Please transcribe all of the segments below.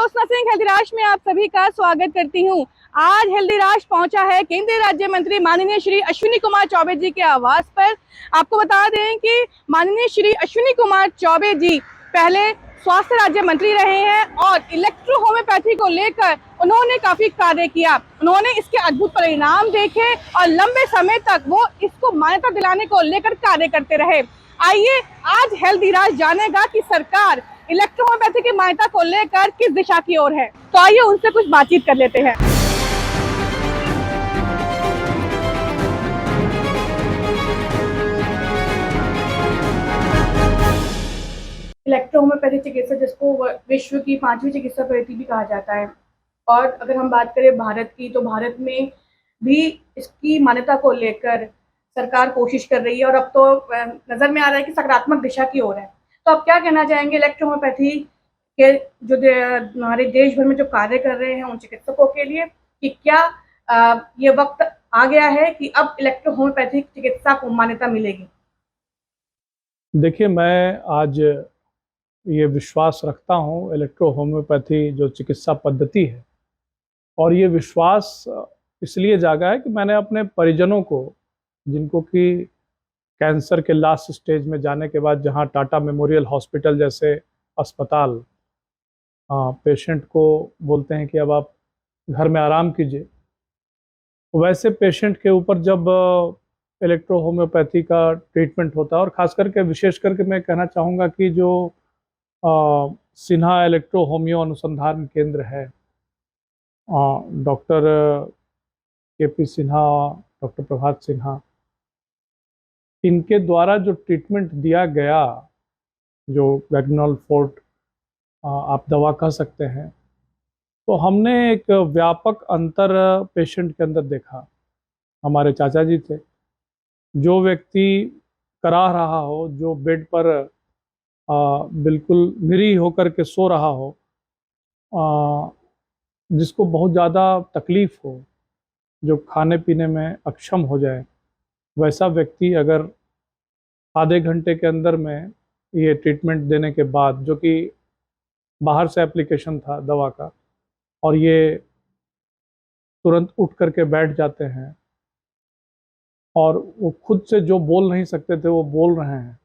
ज्योत्सना सिंह हेल्दीराज में आप सभी का स्वागत करती हूं। आज हेल्दीराज पहुंचा है केंद्रीय राज्य मंत्री माननीय श्री अश्विनी कुमार चौबे जी के आवास पर। आपको बता दें कि माननीय श्री अश्विनी कुमार चौबे जी पहले स्वास्थ्य राज्य मंत्री रहे हैं और इलेक्ट्रो होम्योपैथी को लेकर उन्होंने काफी कार्य किया। उन्होंने इसके अद्भुत परिणाम देखे और लंबे समय तक वो इसको मान्यता दिलाने को लेकर कार्य करते रहे। आइए आज हेल्दीराज जानेगा कि सरकार इलेक्ट्रो होम्योपैथी की मान्यता को लेकर किस दिशा की ओर है। तो आइए उनसे कुछ बातचीत कर लेते हैं। इलेक्ट्रो होम्योपैथी चिकित्सा, जिसको विश्व की 5वीं चिकित्सा पद्धति भी कहा जाता है, और अगर हम बात करें भारत की, तो भारत में भी इसकी मान्यता को लेकर सरकार कोशिश कर रही है और अब तो नजर में आ रहा है कि सकारात्मक दिशा की ओर है। तो आप क्या कहना चाहेंगे इलेक्ट्रो होम्योपैथी के जो हमारे देश भर में जो कार्य कर रहे हैं उन चिकित्सकों के लिए, कि क्या ये वक्त आ गया है कि अब इलेक्ट्रो होम्योपैथिक चिकित्सा को मान्यता मिलेगी? देखिए, मैं आज ये विश्वास रखता हूँ इलेक्ट्रो होम्योपैथी जो चिकित्सा पद्धति है, और ये विश्वास इसलिए जागा है कि मैंने अपने परिजनों को, जिनको कि कैंसर के लास्ट स्टेज में जाने के बाद जहाँ टाटा मेमोरियल हॉस्पिटल जैसे अस्पताल पेशेंट को बोलते हैं कि अब आप घर में आराम कीजिए, वैसे पेशेंट के ऊपर जब इलेक्ट्रो होम्योपैथी का ट्रीटमेंट होता है, और ख़ास करके विशेष करके मैं कहना चाहूँगा कि जो सिन्हा इलेक्ट्रो होम्यो अनुसंधान केंद्र है, डॉक्टर के.पी. सिन्हा, डॉक्टर प्रभात सिन्हा, इनके द्वारा जो ट्रीटमेंट दिया गया, जो वैग्नल फोर्ट आप दवा कह सकते हैं, तो हमने एक व्यापक अंतर पेशेंट के अंदर देखा। हमारे चाचा जी थे, जो व्यक्ति कराह रहा हो, जो बेड पर बिल्कुल निरीह होकर के सो रहा हो, जिसको बहुत ज़्यादा तकलीफ़ हो, जो खाने पीने में अक्षम हो जाए, वैसा व्यक्ति अगर आधे घंटे के अंदर में ये ट्रीटमेंट देने के बाद, जो कि बाहर से एप्लीकेशन था दवा का, और ये तुरंत उठ करके बैठ जाते हैं और वो खुद से जो बोल नहीं सकते थे वो बोल रहे हैं,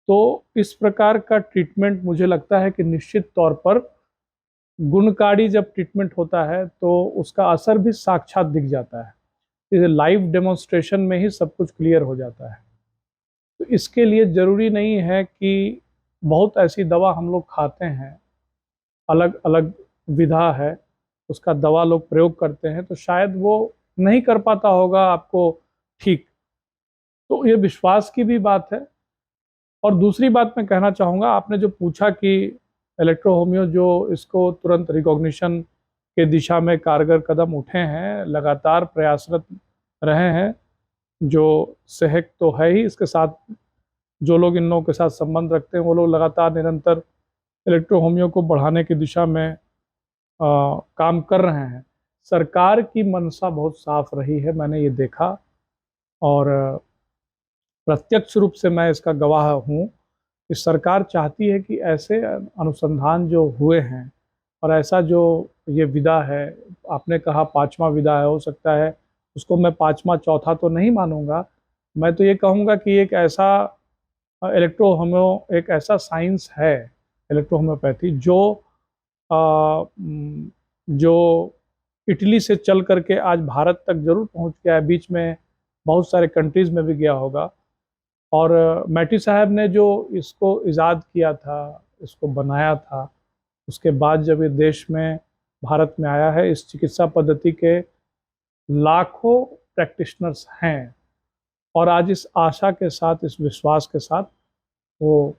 तो इस प्रकार का ट्रीटमेंट मुझे लगता है कि निश्चित तौर पर गुणकारी जब ट्रीटमेंट होता है तो उसका असर भी साक्षात दिख जाता है। इसे लाइव डेमोन्स्ट्रेशन में ही सब कुछ क्लियर हो जाता है। तो इसके लिए ज़रूरी नहीं है कि बहुत ऐसी दवा हम लोग खाते हैं, अलग अलग विधा है, उसका दवा लोग प्रयोग करते हैं, तो शायद वो नहीं कर पाता होगा आपको ठीक। तो ये विश्वास की भी बात है। और दूसरी बात मैं कहना चाहूँगा, आपने जो पूछा कि इलेक्ट्रो होम्यो जो इसको तुरंत रिकॉग्निशन के दिशा में कारगर कदम उठे हैं, लगातार प्रयासरत रहे हैं, जो सहक तो है ही, इसके साथ जो लोग इन लोगों के साथ संबंध रखते हैं वो लोग लगातार निरंतर इलेक्ट्रो होम्यो को बढ़ाने की दिशा में काम कर रहे हैं। सरकार की मंशा बहुत साफ रही है, मैंने ये देखा, और प्रत्यक्ष रूप से मैं इसका गवाह हूँ कि सरकार चाहती है कि ऐसे अनुसंधान जो हुए हैं, और ऐसा जो ये विधा है, आपने कहा 5वां विधा है, हो सकता है उसको मैं 5वां चौथा तो नहीं मानूंगा, मैं तो ये कहूँगा कि एक ऐसा इलेक्ट्रो होम्यो, एक ऐसा साइंस है इलेक्ट्रो होम्योपैथी जो इटली से चल करके आज भारत तक जरूर पहुंच गया है, बीच में बहुत सारे कंट्रीज़ में भी गया होगा। और मैटी साहब ने जो इसको इजाद किया था, इसको बनाया था, उसके बाद जब ये देश में, भारत में आया है, इस चिकित्सा पद्धति के लाखों प्रैक्टिशनर्स हैं, और आज इस आशा के साथ, इस विश्वास के साथ वो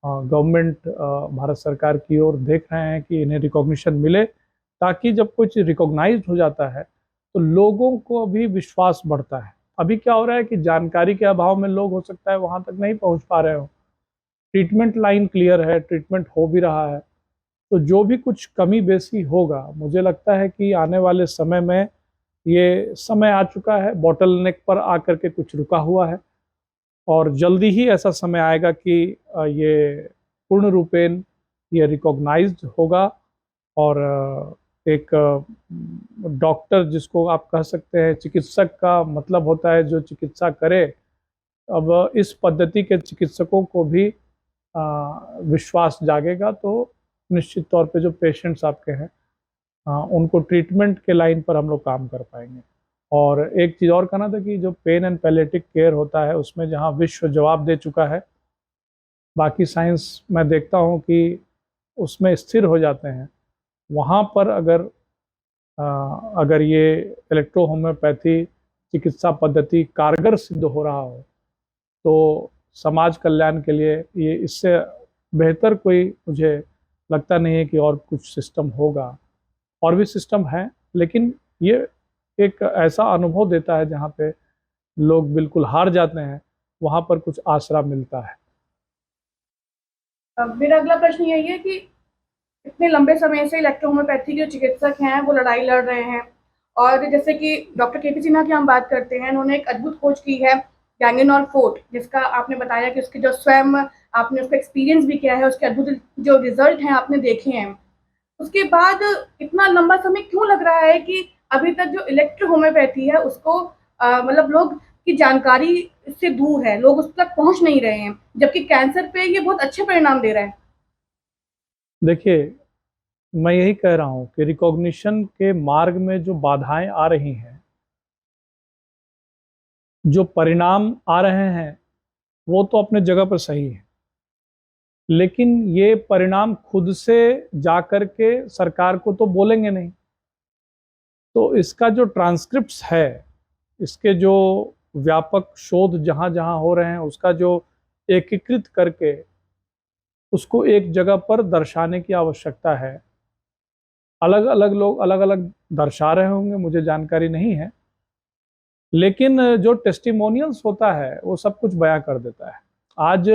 गवर्नमेंट, भारत सरकार की ओर देख रहे हैं कि इन्हें रिकॉग्निशन मिले, ताकि जब कुछ रिकॉग्नाइज्ड हो जाता है तो लोगों को भी विश्वास बढ़ता है। अभी क्या हो रहा है कि जानकारी के अभाव में लोग, हो सकता है, वहाँ तक नहीं पहुँच पा रहे हो। ट्रीटमेंट लाइन क्लियर है, ट्रीटमेंट हो भी रहा है, तो जो भी कुछ कमी बेसी होगा, मुझे लगता है कि आने वाले समय में ये समय आ चुका है, बॉटल नेक पर आकर के कुछ रुका हुआ है, और जल्दी ही ऐसा समय आएगा कि ये पूर्ण रूपेण ये रिकॉग्नाइज्ड होगा और एक डॉक्टर जिसको आप कह सकते हैं चिकित्सक का मतलब होता है जो चिकित्सा करे। अब इस पद्धति के चिकित्सकों को भी विश्वास जागेगा तो निश्चित तौर पे जो पेशेंट्स आपके हैं उनको ट्रीटमेंट के लाइन पर हम लोग काम कर पाएंगे। और एक चीज़ और कहना था कि जो पेन एंड पैलेटिव केयर होता है उसमें जहाँ विश्व जवाब दे चुका है, बाकी साइंस मैं देखता हूँ कि उसमें स्थिर हो जाते हैं, वहाँ पर अगर ये इलेक्ट्रो होम्योपैथी चिकित्सा पद्धति कारगर सिद्ध हो रहा हो तो समाज कल्याण के लिए ये इससे बेहतर कोई मुझे लगता नहीं है कि और कुछ सिस्टम होगा। और भी सिस्टम है, लेकिन ये एक ऐसा अनुभव देता है जहाँ पे लोग बिल्कुल हार जाते हैं, वहाँ पर कुछ आसरा मिलता है। अब मेरा अगला प्रश्न यही है कि इतने लंबे समय से इलेक्ट्रोहोम्योपैथी के चिकित्सक हैं वो लड़ाई लड़ रहे हैं, और जैसे कि डॉक्टर के पी सिन्हा की हम बात करते हैं, उन्होंने एक अद्भुत खोज की है गैंगेनॉल फोर्ट, जिसका आपने बताया कि उसके जो स्वयं आपने उसका एक्सपीरियंस भी किया है, उसके अद्भुत जो रिजल्ट हैं आपने देखे हैं। उसके बाद इतना लंबा समय क्यों लग रहा है कि अभी तक जो इलेक्ट्रो होम्योपैथी है उसको मतलब लोग की जानकारी से दूर है, लोग उस तक पहुंच नहीं रहे हैं, जबकि कैंसर पे ये बहुत अच्छे परिणाम दे रहा है। देखिए, मैं यही कह रहा हूँ कि रिकॉग्निशन के मार्ग में जो बाधाएं आ रही हैं, जो परिणाम आ रहे हैं, वो तो अपने जगह पर सही है, लेकिन ये परिणाम खुद से जा कर के सरकार को तो बोलेंगे नहीं। तो इसका जो ट्रांसक्रिप्ट्स है, इसके जो व्यापक शोध जहाँ जहाँ हो रहे हैं, उसका जो एकीकृत करके उसको एक जगह पर दर्शाने की आवश्यकता है। अलग अलग लोग अलग अलग दर्शा रहे होंगे, मुझे जानकारी नहीं है, लेकिन जो टेस्टिमोनियल्स होता है वो सब कुछ बयां कर देता है। आज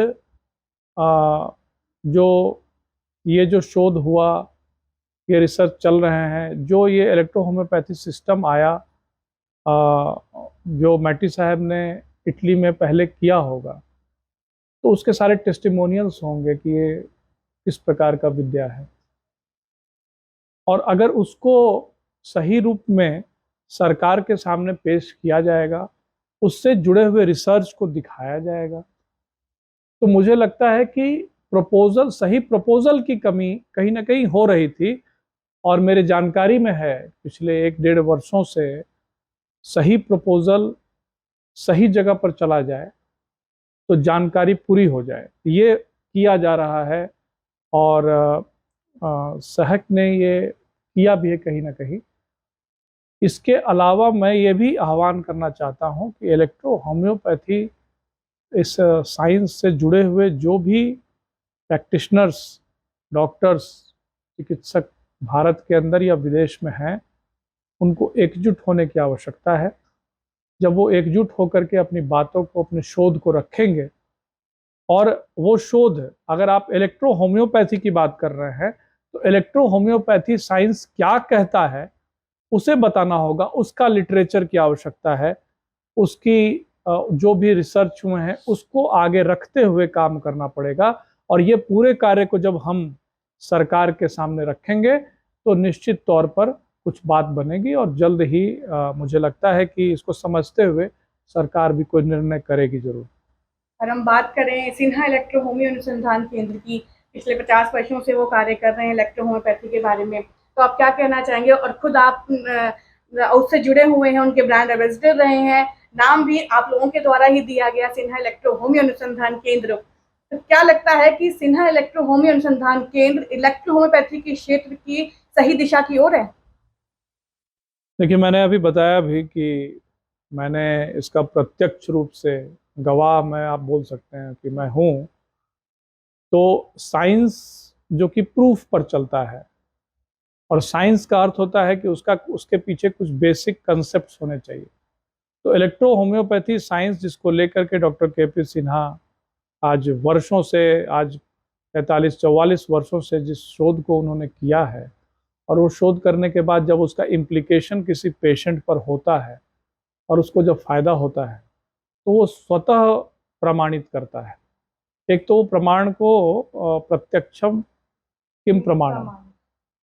जो ये जो शोध हुआ, ये रिसर्च चल रहे हैं, जो ये इलेक्ट्रो होम्योपैथी सिस्टम आया, जो मैटी साहब ने इटली में पहले किया होगा, तो उसके सारे टेस्टिमोनियल्स होंगे कि ये किस प्रकार का विद्या है। और अगर उसको सही रूप में सरकार के सामने पेश किया जाएगा, उससे जुड़े हुए रिसर्च को दिखाया जाएगा, तो मुझे लगता है कि सही प्रपोजल की कमी कहीं ना कहीं हो रही थी। और मेरे जानकारी में है पिछले 1-1.5 वर्षों से सही प्रपोजल सही जगह पर चला जाए तो जानकारी पूरी हो जाए, ये किया जा रहा है। और सहक ने ये किया भी है कहीं ना कहीं। इसके अलावा मैं ये भी आह्वान करना चाहता हूँ कि इलेक्ट्रो होम्योपैथी इस साइंस से जुड़े हुए जो भी प्रैक्टिशनर्स, डॉक्टर्स, चिकित्सक भारत के अंदर या विदेश में हैं, उनको एकजुट होने की आवश्यकता है। जब वो एकजुट होकर के अपनी बातों को, अपने शोध को रखेंगे, और वो शोध, अगर आप इलेक्ट्रो होम्योपैथी की बात कर रहे हैं तो इलेक्ट्रो होम्योपैथी साइंस क्या कहता है उसे बताना होगा, उसका लिटरेचर की आवश्यकता है, उसकी जो भी रिसर्च हुए हैं उसको आगे रखते हुए काम करना पड़ेगा। और ये पूरे कार्य को जब हम सरकार के सामने रखेंगे तो निश्चित तौर पर कुछ बात बनेगी, और जल्द ही मुझे लगता है कि इसको समझते हुए सरकार भी कोई निर्णय करेगी जरूर। और हम बात करें सिन्हा इलेक्ट्रो होम्यो अनुसंधान केंद्र की, पिछले 50 वर्षों से वो कार्य कर रहे हैं इलेक्ट्रो होम्योपैथी के बारे में, तो आप क्या कहना चाहेंगे? और खुद आप उससे जुड़े हुए हैं, उनके ब्रांड एम्बेसडर रहे हैं, नाम भी आप लोगों के द्वारा ही दिया गया सिन्हा इलेक्ट्रो होम्यो अनुसंधान केंद्र। तो क्या लगता है कि सिन्हा इलेक्ट्रो होम्यो अनुसंधान केंद्र इलेक्ट्रो होम्योपैथी के क्षेत्र की सही दिशा की ओर है? देखिए, मैंने अभी बताया भी कि मैंने इसका प्रत्यक्ष रूप से गवाह, मैं आप बोल सकते हैं कि मैं हूँ। तो साइंस जो कि प्रूफ पर चलता है, और साइंस का अर्थ होता है कि उसके पीछे कुछ बेसिक कंसेप्ट्स होने चाहिए। तो इलेक्ट्रो होम्योपैथी साइंस जिसको लेकर के डॉक्टर के पी सिन्हा आज वर्षों से, आज 43-44 वर्षों से जिस शोध को उन्होंने किया है, और वो शोध करने के बाद जब उसका इम्प्लीकेशन किसी पेशेंट पर होता है और उसको जब फायदा होता है, तो वो स्वतः प्रमाणित करता है। एक तो वो प्रमाण को प्रत्यक्षम किम प्रमाणम,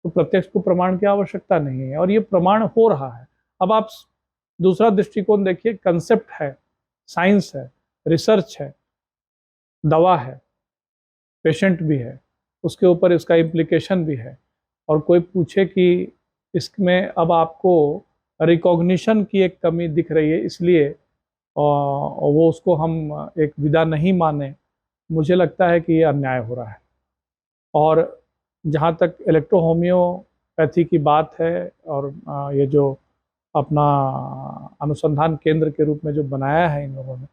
तो प्रत्यक्ष को प्रमाण की आवश्यकता नहीं है, और ये प्रमाण हो रहा है। अब आप दूसरा दृष्टिकोण देखिए, कंसेप्ट है, साइंस है, रिसर्च है, दवा है, पेशेंट भी है, उसके ऊपर इसका इम्प्लीकेशन भी है, और कोई पूछे कि इसमें अब आपको रिकॉग्निशन की एक कमी दिख रही है, इसलिए वो उसको हम एक विधा नहीं माने, मुझे लगता है कि ये अन्याय हो रहा है। और जहाँ तक इलेक्ट्रो होम्योपैथी की बात है, और ये जो अपना अनुसंधान केंद्र के रूप में जो बनाया है इन लोगों ने,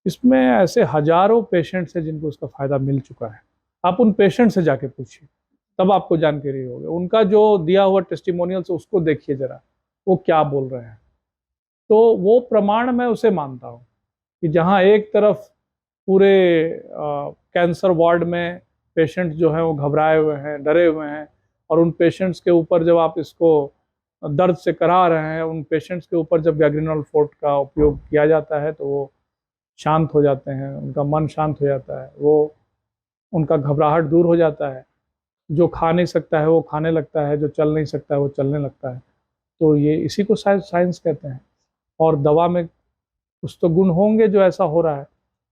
इसमें ऐसे हजारों पेशेंट्स हैं जिनको इसका फ़ायदा मिल चुका है। आप उन पेशेंट से जाके पूछिए, तब आपको जानकारी होगी। उनका जो दिया हुआ टेस्टिमोनियल्स उसको देखिए ज़रा, वो क्या बोल रहे हैं। तो वो प्रमाण मैं उसे मानता हूँ कि जहाँ एक तरफ पूरे कैंसर वार्ड में पेशेंट जो हैं वो घबराए हुए हैं, डरे हुए हैं, और उन पेशेंट्स के ऊपर जब आप इसको दर्द से करा रहे हैं, उन पेशेंट्स के ऊपर जब गैग्रेनोल फोर्ट का उपयोग किया जाता है तो वो शांत हो जाते हैं, उनका मन शांत हो जाता है, वो उनका घबराहट दूर हो जाता है। जो खा नहीं सकता है वो खाने लगता है, जो चल नहीं सकता है वो चलने लगता है। तो ये इसी को साइंस कहते हैं। और दवा में कुछ तो गुण होंगे जो ऐसा हो रहा है।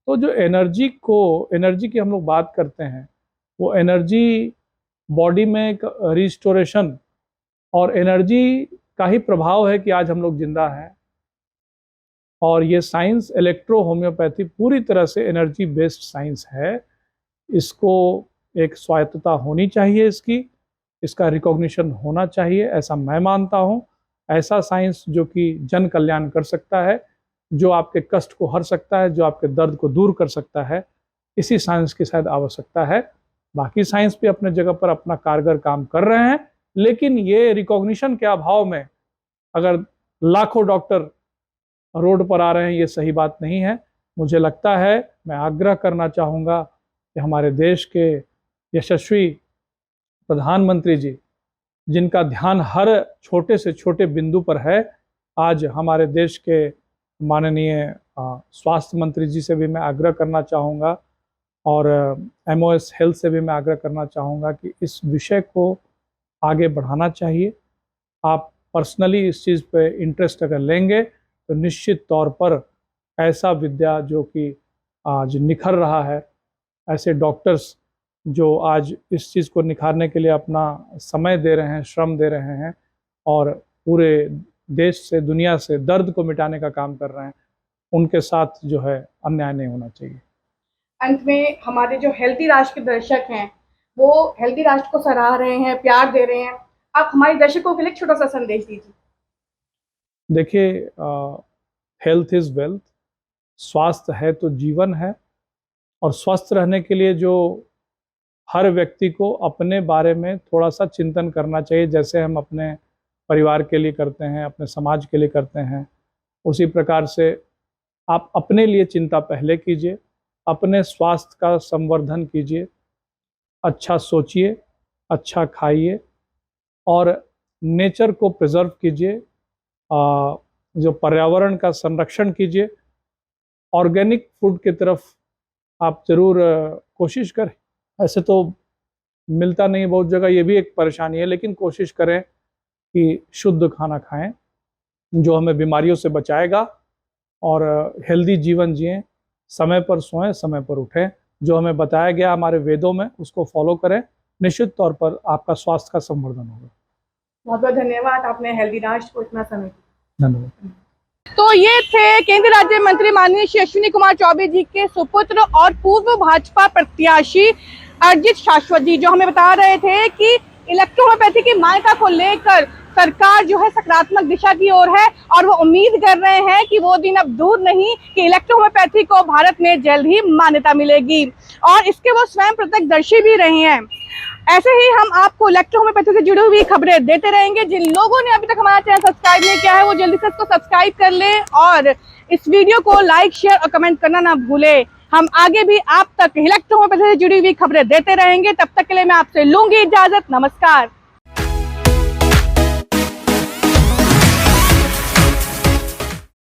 तो जो एनर्जी की हम लोग बात करते हैं, वो एनर्जी बॉडी में एक रिस्टोरेशन और एनर्जी का ही प्रभाव है कि आज हम लोग जिंदा हैं। और ये साइंस, इलेक्ट्रो होम्योपैथी, पूरी तरह से एनर्जी बेस्ड साइंस है। इसको एक स्वायत्तता होनी चाहिए, इसका रिकॉग्निशन होना चाहिए, ऐसा मैं मानता हूँ। ऐसा साइंस जो कि जन कल्याण कर सकता है, जो आपके कष्ट को हर सकता है, जो आपके दर्द को दूर कर सकता है, इसी साइंस की शायद आवश्यकता है। बाकी साइंस भी अपने जगह पर अपना कारगर काम कर रहे हैं, लेकिन ये रिकॉग्निशन के अभाव में अगर लाखों डॉक्टर रोड पर आ रहे हैं, ये सही बात नहीं है। मुझे लगता है, मैं आग्रह करना चाहूँगा कि हमारे देश के यशस्वी प्रधानमंत्री जी, जिनका ध्यान हर छोटे से छोटे बिंदु पर है, आज हमारे देश के माननीय स्वास्थ्य मंत्री जी से भी मैं आग्रह करना चाहूँगा, और MOS हेल्थ से भी मैं आग्रह करना चाहूँगा कि इस विषय को आगे बढ़ाना चाहिए। आप पर्सनली इस चीज़ पे इंटरेस्ट अगर लेंगे तो निश्चित तौर पर ऐसा विद्या जो कि आज निखर रहा है, ऐसे डॉक्टर्स जो आज इस चीज़ को निखारने के लिए अपना समय दे रहे हैं, श्रम दे रहे हैं, और पूरे देश से, दुनिया से दर्द को मिटाने का काम कर रहे हैं, उनके साथ जो है अन्याय नहीं होना चाहिए। अंत में हमारे जो हेल्दी राष्ट्र के दर्शक हैं, वो हेल्दी राष्ट्र को सराह रहे हैं, प्यार दे रहे हैं। आप हमारे दर्शकों के लिए छोटा सा संदेश दीजिए। देखिए, हेल्थ इज़ वेल्थ, स्वास्थ्य है तो जीवन है। और स्वस्थ रहने के लिए जो हर व्यक्ति को अपने बारे में थोड़ा सा चिंतन करना चाहिए, जैसे हम अपने परिवार के लिए करते हैं, अपने समाज के लिए करते हैं, उसी प्रकार से आप अपने लिए चिंता पहले कीजिए, अपने स्वास्थ्य का संवर्धन कीजिए, अच्छा सोचिए, अच्छा खाइए, और नेचर को प्रिजर्व कीजिए, जो पर्यावरण का संरक्षण कीजिए। ऑर्गेनिक फूड की तरफ आप ज़रूर कोशिश करें। ऐसे तो मिलता नहीं बहुत जगह, ये भी एक परेशानी है, लेकिन कोशिश करें कि शुद्ध खाना खाएं जो हमें बीमारियों से बचाएगा, और हेल्दी जीवन जिएं, समय पर सोएं, समय पर उठें। जो हमें बताया गया हमारे वेदों में, उसको फॉलो करें, निश्चित तौर पर आपका स्वास्थ्य का संवर्धन होगा। बहुत बहुत धन्यवाद, आपने हेल्दी राष्ट्र को इतना समय दिया। धन्यवाद। तो ये थे केंद्रीय राज्य मंत्री माननीय श्री अश्विनी कुमार चौबे जी के सुपुत्र और पूर्व भाजपा प्रत्याशी अर्जित शाश्वत जी, जो हमें बता रहे थे कि इलेक्ट्रोहोम्योपैथी की मान्यता को लेकर सरकार जो है सकारात्मक दिशा की ओर है, और वो उम्मीद कर रहे हैं कि वो दिन अब दूर नहीं कि इलेक्ट्रोहोम्योपैथी को भारत में जल्द ही मान्यता मिलेगी, और इसके वो स्वयं प्रत्यक्षदर्शी भी रहे हैं। ऐसे ही हम आपको इलेक्ट्रोहोम्योपैथी से जुड़ी हुई खबरें देते रहेंगे। जिन लोगों ने अभी तक हमारा चैनल सब्सक्राइब नहीं किया है, वो जल्दी से इसको सब्सक्राइब कर ले, और इस वीडियो को लाइक, शेयर और कमेंट करना ना भूले। हम आगे भी आप तक इलेक्ट्रोहोम्योपैथी से जुड़ी हुई खबरें देते रहेंगे। तब तक के लिए मैं आपसे लूंगी इजाजत। नमस्कार।